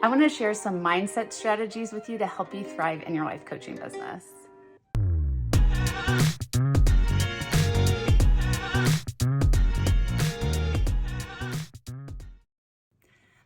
I want to share some mindset strategies with you to help you thrive in your life coaching business.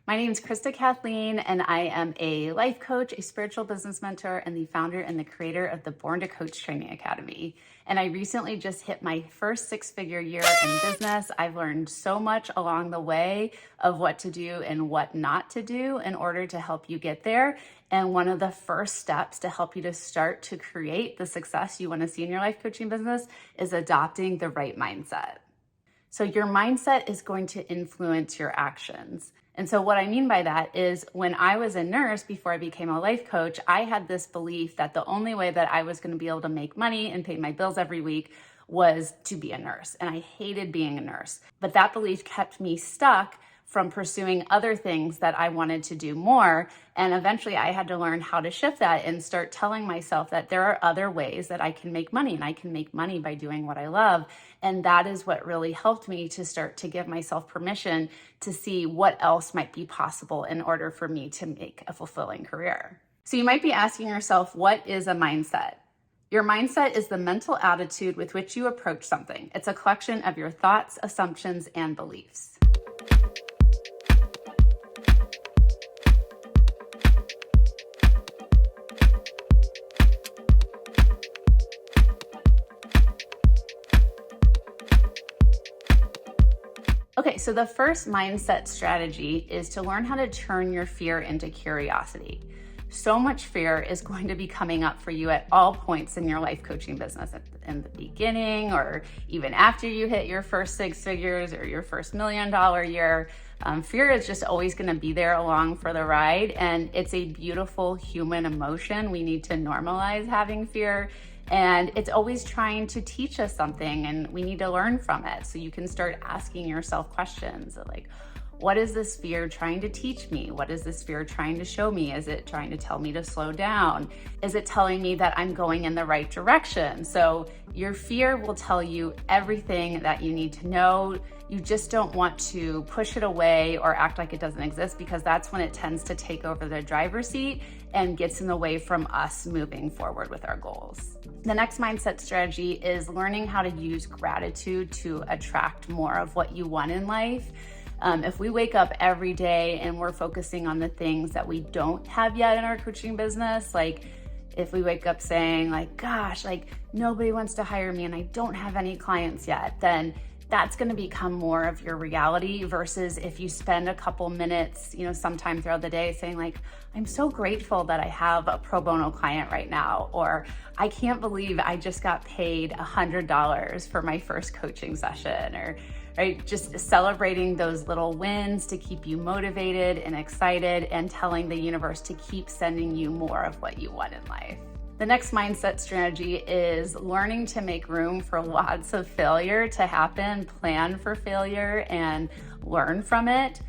My name is Krista Kathleen, and I am a life coach, a spiritual business mentor, and the founder and the creator of the Born to Coach Training Academy. And I recently just hit my first six-figure year in business. I've learned so much along the way of what to do and what not to do in order to help you get there. And one of the first steps to help you to start to create the success you want to see in your life coaching business is adopting the right mindset. So your mindset is going to influence your actions. And so what I mean by that is when I was a nurse before I became a life coach, I had this belief that the only way that I was going to be able to make money and pay my bills every week was to be a nurse. And I hated being a nurse. But that belief kept me stuck from pursuing other things that I wanted to do more. And eventually I had to learn how to shift that and start telling myself that there are other ways that I can make money, and I can make money by doing what I love. And that is what really helped me to start to give myself permission to see what else might be possible in order for me to make a fulfilling career. So you might be asking yourself, what is a mindset? Your mindset is the mental attitude with which you approach something. It's a collection of your thoughts, assumptions, and beliefs. Okay, so the first mindset strategy is to learn how to turn your fear into curiosity. So much fear is going to be coming up for you at all points in your life coaching business, in the beginning or even after you hit your first six figures or your first $1 million year. Fear is just always going to be there along for the ride, and it's a beautiful human emotion. We need to normalize having fear. And it's always trying to teach us something, and we need to learn from it. So you can start asking yourself questions like, what is this fear trying to teach me? What is this fear trying to show me? Is it trying to tell me to slow down? Is it telling me that I'm going in the right direction? So your fear will tell you everything that you need to know. You just don't want to push it away or act like it doesn't exist, because that's when it tends to take over the driver's seat and gets in the way from us moving forward with our goals. The next mindset strategy is learning how to use gratitude to attract more of what you want in life. If we wake up every day and we're focusing on the things that we don't have yet in our coaching business, like if we wake up saying like, gosh, like nobody wants to hire me and I don't have any clients yet, then that's going to become more of your reality, versus if you spend a couple minutes, sometime throughout the day saying like, I'm so grateful that I have a pro bono client right now, or I can't believe I just got paid $100 for my first coaching session, or right, just celebrating those little wins to keep you motivated and excited and telling the universe to keep sending you more of what you want in life. The next mindset strategy is learning to make room for lots of failure to happen, plan for failure, and learn from it.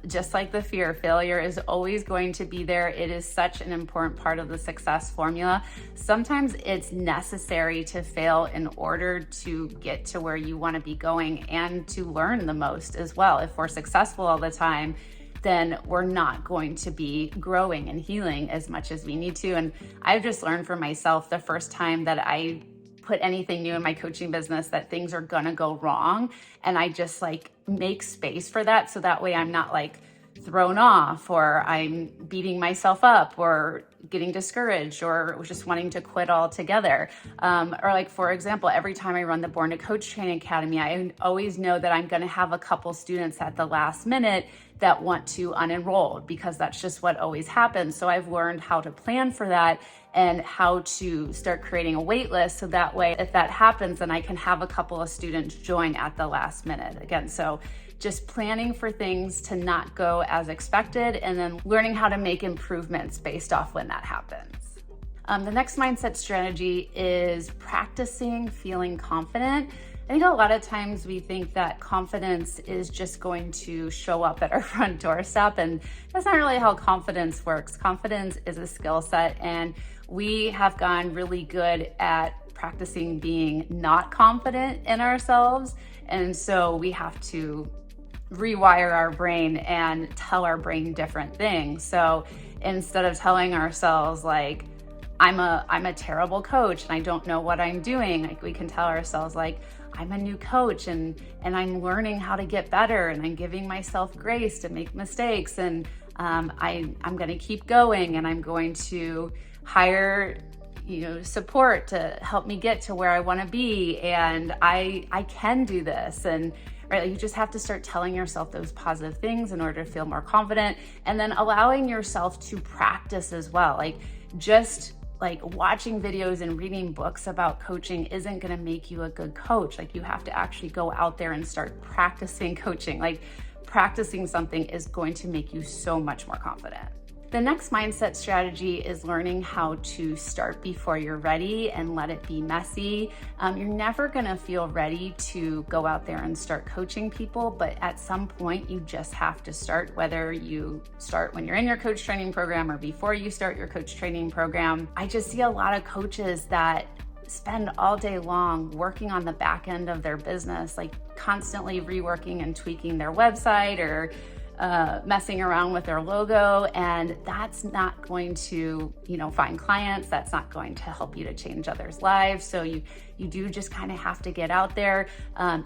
Just like the fear, failure is always going to be there. It is such an important part of the success formula. Sometimes it's necessary to fail in order to get to where you want to be going and to learn the most as well. If we're successful all the time, then we're not going to be growing and healing as much as we need to. And I've just learned for myself the first time that I put anything new in my coaching business that things are gonna go wrong. And I just like make space for that. So that way I'm not like thrown off, or I'm beating myself up, or getting discouraged, or just wanting to quit altogether. Or like, for example, every time I run the Born to Coach Training Academy, I always know that I'm going to have a couple students at the last minute that want to unenroll, because that's just what always happens. So I've learned how to plan for that and how to start creating a wait list. So that way, if that happens, then I can have a couple of students join at the last minute again. So just planning for things to not go as expected, and then learning how to make improvements based off when that happens. The next mindset strategy is practicing feeling confident. I think a lot of times we think that confidence is just going to show up at our front doorstep, and that's not really how confidence works. Confidence is a skill set, and we have gotten really good at practicing being not confident in ourselves. And so we have to rewire our brain and tell our brain different things. So instead of telling ourselves like, I'm a terrible coach and I don't know what I'm doing, like we can tell ourselves like, I'm a new coach and I'm learning how to get better, and I'm giving myself grace to make mistakes, and I'm going to keep going, and I'm going to hire support to help me get to where I want to be, and I can do this. And right, you just have to start telling yourself those positive things in order to feel more confident, and then allowing yourself to practice as well. Like just like watching videos and reading books about coaching isn't going to make you a good coach. Like you have to actually go out there and start practicing coaching. Like practicing something is going to make you so much more confident. The next mindset strategy is learning how to start before you're ready and let it be messy. You're never gonna feel ready to go out there and start coaching people, but at some point you just have to start, whether you start when you're in your coach training program or before you start your coach training program. I just see a lot of coaches that spend all day long working on the back end of their business, like constantly reworking and tweaking their website or messing around with their logo, and that's not going to, find clients. That's not going to help you to change others' lives. So you do just kind of have to get out there.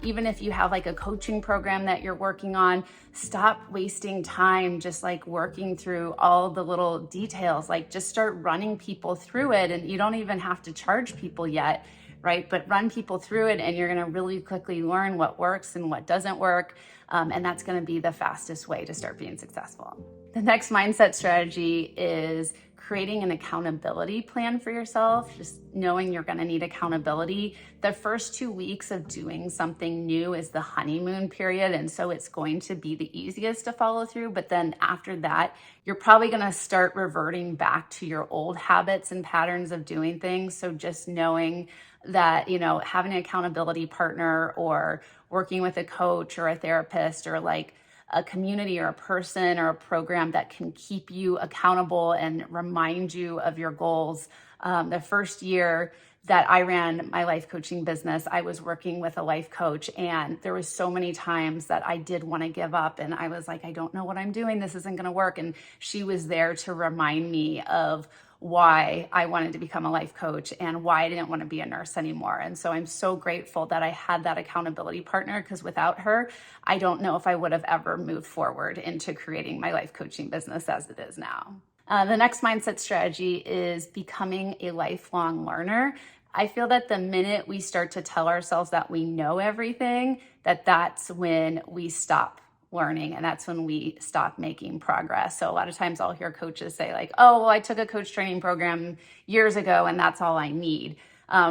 Even if you have like a coaching program that you're working on, stop wasting time just like working through all the little details. Like just start running people through it, and you don't even have to charge people yet, right? But run people through it, and you're going to really quickly learn what works and what doesn't work. And that's going to be the fastest way to start being successful. The next mindset strategy is creating an accountability plan for yourself, just knowing you're going to need accountability. The first 2 weeks of doing something new is the honeymoon period, and so it's going to be the easiest to follow through. But then after that, you're probably going to start reverting back to your old habits and patterns of doing things. So just knowing that, having an accountability partner or working with a coach or a therapist or like a community or a person or a program that can keep you accountable and remind you of your goals. The first year that I ran my life coaching business, I was working with a life coach, and there was so many times that I did want to give up, and I was like, I don't know what I'm doing. This isn't going to work. And she was there to remind me of why I wanted to become a life coach and why I didn't want to be a nurse anymore. And so I'm so grateful that I had that accountability partner, because without her, I don't know if I would have ever moved forward into creating my life coaching business as it is now. The next mindset strategy is becoming a lifelong learner. I feel that the minute we start to tell ourselves that we know everything, that's when we stop learning, and that's when we stop making progress. So a lot of times I'll hear coaches say like, oh, well, I took a coach training program years ago and that's all I need.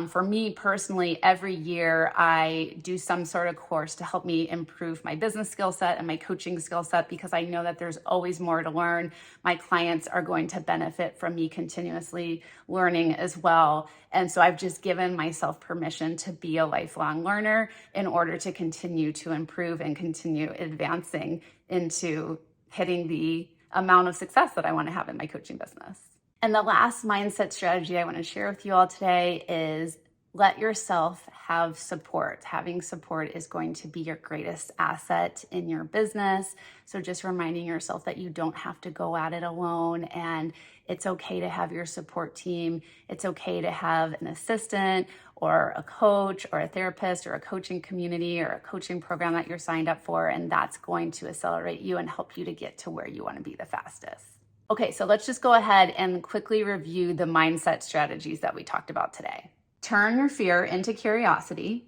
For me personally, every year I do some sort of course to help me improve my business skill set and my coaching skill set, because I know that there's always more to learn. My clients are going to benefit from me continuously learning as well. And so I've just given myself permission to be a lifelong learner in order to continue to improve and continue advancing into hitting the amount of success that I want to have in my coaching business. And the last mindset strategy I want to share with you all today is let yourself have support. Having support is going to be your greatest asset in your business. So just reminding yourself that you don't have to go at it alone, and it's okay to have your support team. It's okay to have an assistant or a coach or a therapist or a coaching community or a coaching program that you're signed up for, and that's going to accelerate you and help you to get to where you want to be the fastest. Okay, so let's just go ahead and quickly review the mindset strategies that we talked about today. Turn your fear into curiosity.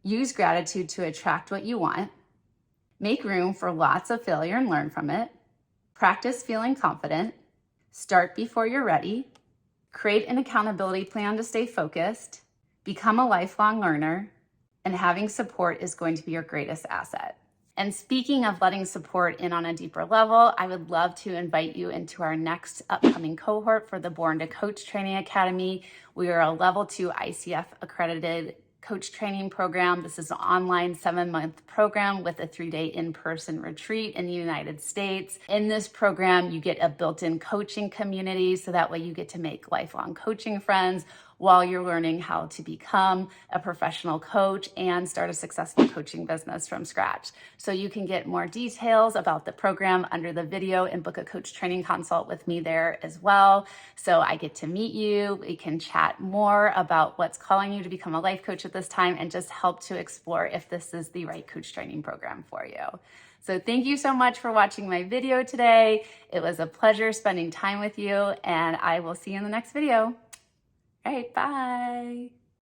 Use gratitude to attract what you want. Make room for lots of failure and learn from it. Practice feeling confident. Start before you're ready. Create an accountability plan to stay focused. Become a lifelong learner. And having support is going to be your greatest asset. And speaking of letting support in on a deeper level, I would love to invite you into our next upcoming cohort for the Born to Coach Training Academy. We are a level 2 ICF accredited coach training program. This is an online 7-month program with a 3-day in-person retreat in the United States. In this program, you get a built-in coaching community, so that way you get to make lifelong coaching friends while you're learning how to become a professional coach and start a successful coaching business from scratch. So you can get more details about the program under the video and book a coach training consult with me there as well. So I get to meet you. We can chat more about what's calling you to become a life coach at this time and just help to explore if this is the right coach training program for you. So thank you so much for watching my video today. It was a pleasure spending time with you, and I will see you in the next video. All right, bye.